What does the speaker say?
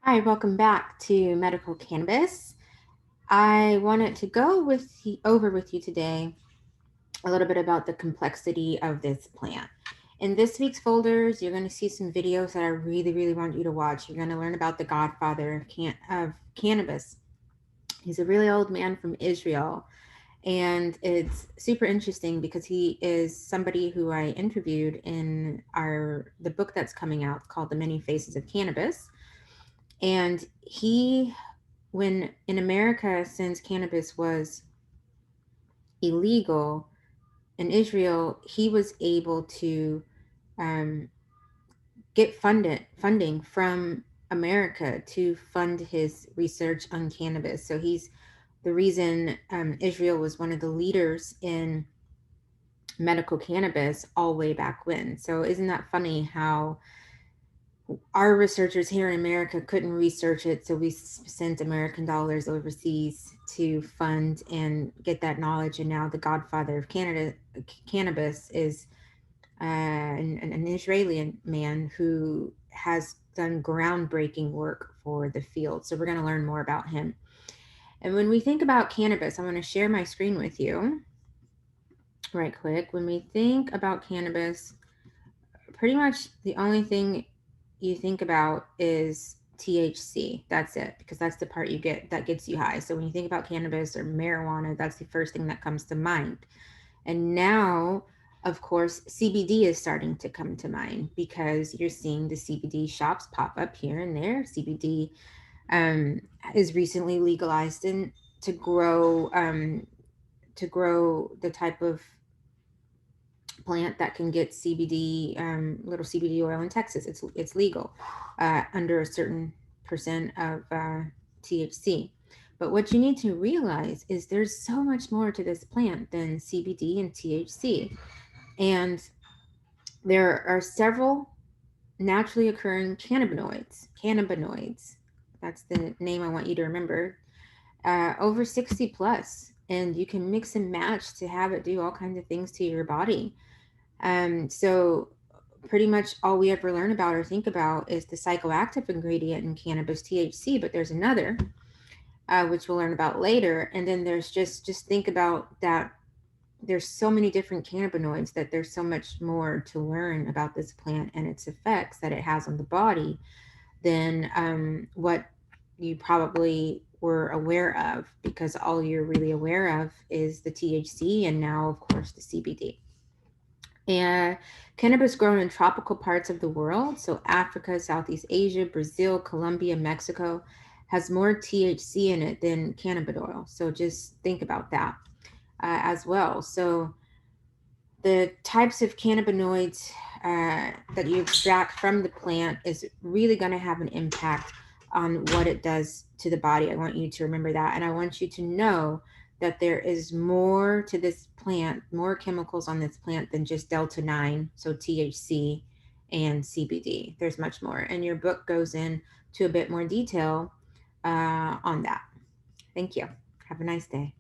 Hi, welcome back to Medical Cannabis. I wanted to go over with you today a little bit about the complexity of this plant. In this week's folders, you're going to see some videos that I really, really want you to watch. You're going to learn about the godfather of cannabis. He's a really old man from Israel, and it's super interesting because he is somebody who I interviewed in the book that's coming out called The Many Faces of Cannabis. And when in America, since cannabis was illegal in Israel, he was able to um, get funding from America to fund his research on cannabis. So he's the reason Israel was one of the leaders in medical cannabis all way back when. So isn't that funny how our researchers here in America couldn't research it, so we sent American dollars overseas to fund and get that knowledge. And now the godfather of cannabis is an Israeli man who has done groundbreaking work for the field. So we're going to learn more about him. And when we think about cannabis, I want to share my screen with you right quick. When we think about cannabis, pretty much the only thing you think about is THC. That's it, because that's the part you get that gets you high. So when you think about cannabis or marijuana, that's the first thing that comes to mind. And now, of course, CBD is starting to come to mind because you're seeing the CBD shops pop up here and there. CBD is recently legalized and to grow the type of plant that can get CBD, little CBD oil in Texas. It's legal under a certain percent of THC. But what you need to realize is there's so much more to this plant than CBD and THC. And there are several naturally occurring cannabinoids. That's the name I want you to remember. Over 60 plus, and you can mix and match to have it do all kinds of things to your body. So pretty much all we ever learn about or think about is the psychoactive ingredient in cannabis, THC, but there's another, which we'll learn about later. And then there's just think about that. There's so many different cannabinoids that there's so much more to learn about this plant and its effects that it has on the body than what you probably were aware of, because all you're really aware of is the THC and now, of course, the CBD. And cannabis grown in tropical parts of the world, so Africa, Southeast Asia, Brazil, Colombia, Mexico, has more THC in it than cannabidiol. So just think about that as well. So the types of cannabinoids that you extract from the plant is really going to have an impact on what it does to the body. I want you to remember that. And I want you to know that there is more to this plant, more chemicals on this plant than just Delta 9, so THC and CBD. There's much more. And your book goes into a bit more detail on that. Thank you. Have a nice day.